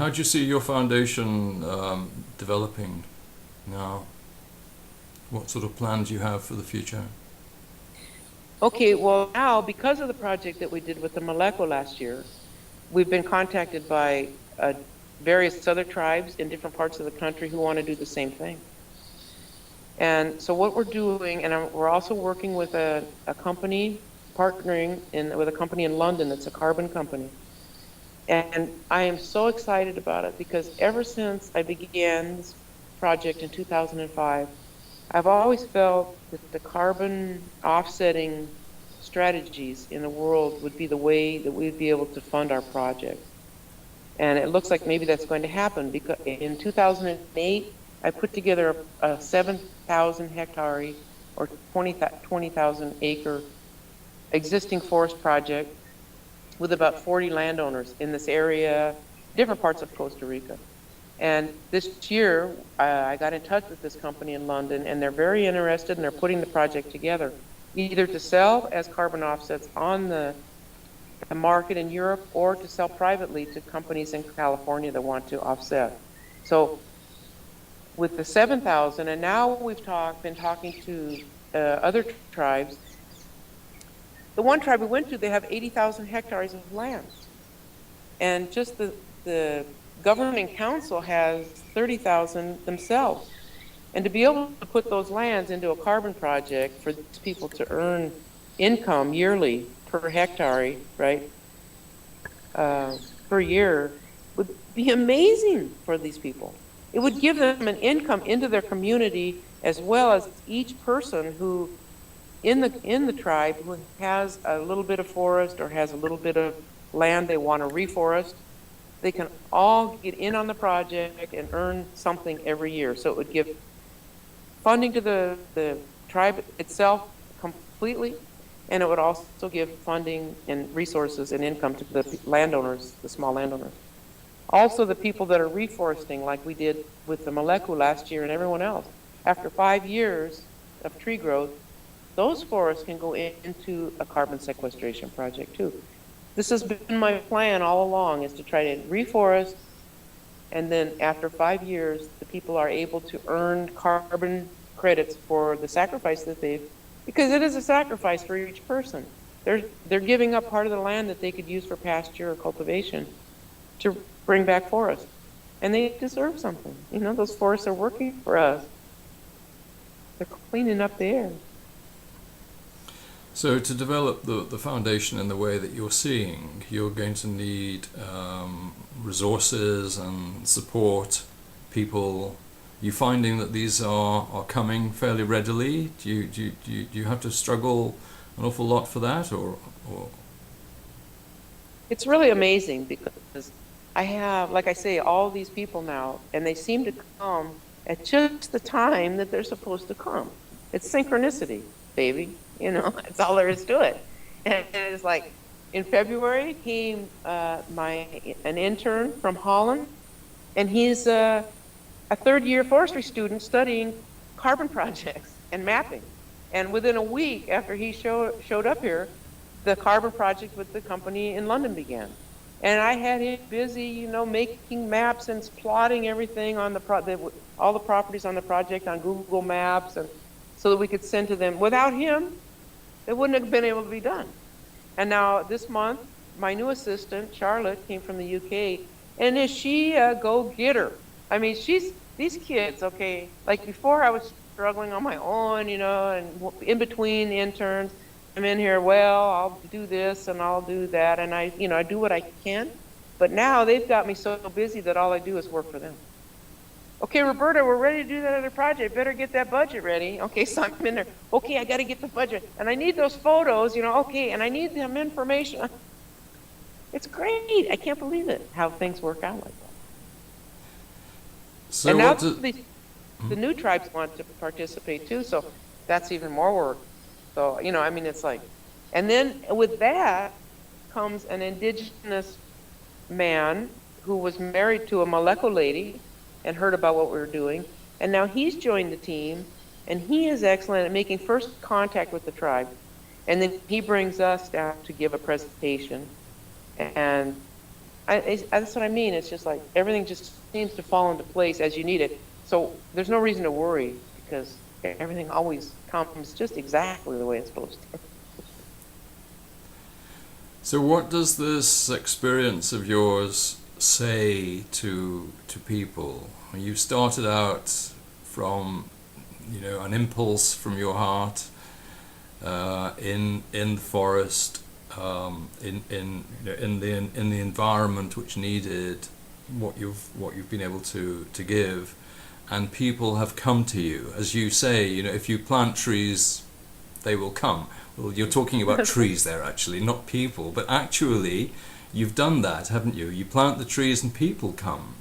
how do you see your foundation developing now? What sort of plans do you have for the future? Okay, well now, because of the project that we did with the Maleko last year, we've been contacted by various other tribes in different parts of the country who want to do the same thing. And so what we're doing, and we're also working with a company, partnering with a company in London that's a carbon company. And I am so excited about it because ever since I began this project in 2005, I've always felt that the carbon offsetting strategies in the world would be the way that we'd be able to fund our project. And it looks like maybe that's going to happen because in 2008, I put together a 7,000 hectare or 20,000 acre existing forest project with about 40 landowners in this area, different parts of Costa Rica. And this year, I got in touch with this company in London, and they're very interested, and they're putting the project together, either to sell as carbon offsets on the market in Europe or to sell privately to companies in California that want to offset. So with the 7,000, and now we've been talking to other tribes. The one tribe we went to, they have 80,000 hectares of land. And just the governing council has 30,000 themselves. And to be able to put those lands into a carbon project for these people to earn income yearly per hectare, right, per year, would be amazing for these people. It would give them an income into their community, as well as each person who in the tribe who has a little bit of forest or has a little bit of land they want to reforest. They can all get in on the project and earn something every year. So it would give funding to the tribe itself completely, and it would also give funding and resources and income to the landowners, the small landowners. Also the people that are reforesting, like we did with the Maleko last year and everyone else. After 5 years of tree growth, those forests can go into a carbon sequestration project too. This has been my plan all along, is to try to reforest, and then after 5 years, the people are able to earn carbon credits for the sacrifice that because it is a sacrifice for each person. They're giving up part of the land that they could use for pasture or cultivation to bring back forests. And they deserve something. You know, those forests are working for us. They're cleaning up the air. So to develop the foundation in the way that you're seeing, you're going to need resources and support, people. You finding that these are coming fairly readily? Do you have to struggle an awful lot for that, or? It's really amazing because I have, like I say, all these people now, and they seem to come at just the time that they're supposed to come. It's synchronicity, baby. You know, that's all there is to it. And it's like, in February came an intern from Holland, and he's a third-year forestry student studying carbon projects and mapping. And within a week after he showed up here, the carbon project with the company in London began. And I had him busy, you know, making maps and plotting everything on all the properties on the project on Google Maps, and so that we could send to them. Without him, it wouldn't have been able to be done. And now this month, my new assistant, Charlotte, came from the UK, and is she a go-getter? I mean, these kids, okay, like before I was struggling on my own, you know, and in between interns, I'm in here, well, I'll do this and I'll do that, and I do what I can. But now they've got me so busy that all I do is work for them. Okay, Roberta, we're ready to do that other project. Better get that budget ready. Okay, so I'm in there. Okay, I got to get the budget. And I need those photos, you know, okay, and I need them information. It's great. I can't believe it, how things work out like that. So and now the new tribes want to participate too, so that's even more work. So, you know, I mean, it's like, and then with that comes an indigenous man who was married to a Maleko lady and heard about what we were doing, and now he's joined the team, and he is excellent at making first contact with the tribe, and then he brings us down to give a presentation, and That's what I mean. It's just like everything just seems to fall into place as you need it. So there's no reason to worry because everything always comes just exactly the way it's supposed to. So what does this experience of yours say to people? You started out from, an impulse from your heart in the forest, in the environment which needed what you've been able to give, and people have come to you, as you say. If you plant trees, they will come. Well, you're talking about trees there, actually, not people, but actually you've done that, haven't you? You plant the trees and people come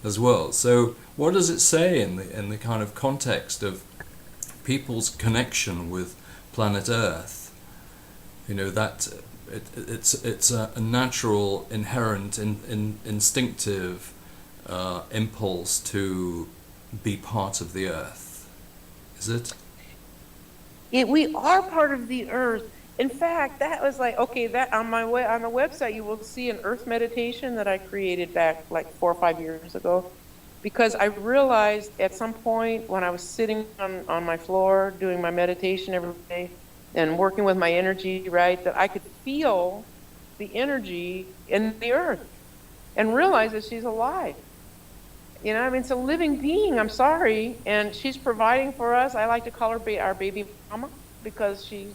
as well. So what does it say in the kind of context of people's connection with planet Earth? That it's a natural, inherent, instinctive impulse to be part of the Earth. Is it? We are part of the Earth. In fact, that was like, okay, that on the website you will see an Earth meditation that I created back like 4 or 5 years ago, because I realized at some point when I was sitting on my floor doing my meditation every day and working with my energy, right, that I could feel the energy in the Earth and realize that she's alive. It's a living being, I'm sorry, and she's providing for us. I like to call her our baby mama because she's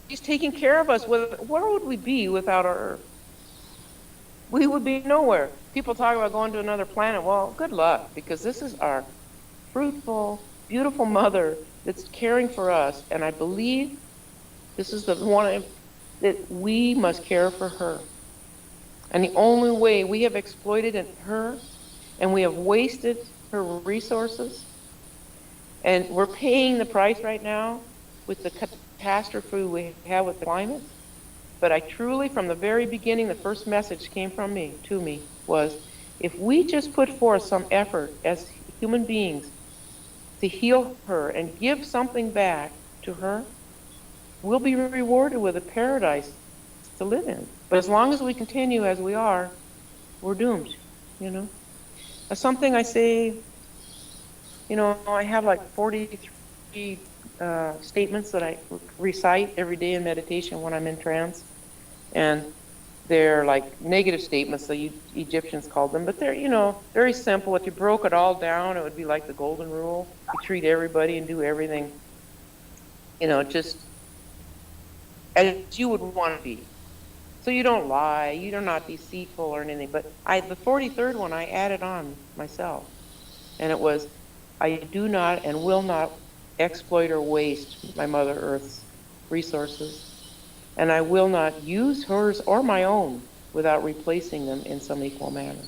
taking care of us. Where would we be without our Earth? We would be nowhere. People talk about going to another planet. Well, good luck, because this is our fruitful, beautiful mother that's caring for us, and I believe this is the one that we must care for her. And the only way we have exploited her, and we have wasted her resources, and we're paying the price right now with the catastrophe we have with the climate. But I truly, from the very beginning, the first message came from me, to me, was if we just put forth some effort as human beings to heal her and give something back to her, we'll be rewarded with a paradise to live in. But as long as we continue as we are, we're doomed, Something I say, I have like 43 statements that I recite every day in meditation when I'm in trance. And they're like negative statements, the Egyptians called them, but they're, very simple. If you broke it all down, it would be like the golden rule. You treat everybody and do everything, just as you would want to be. So you don't lie, you're not deceitful or anything. But the 43rd one, I added on myself. And it was, I do not and will not exploit or waste my Mother Earth's resources. And I will not use hers or my own without replacing them in some equal manner.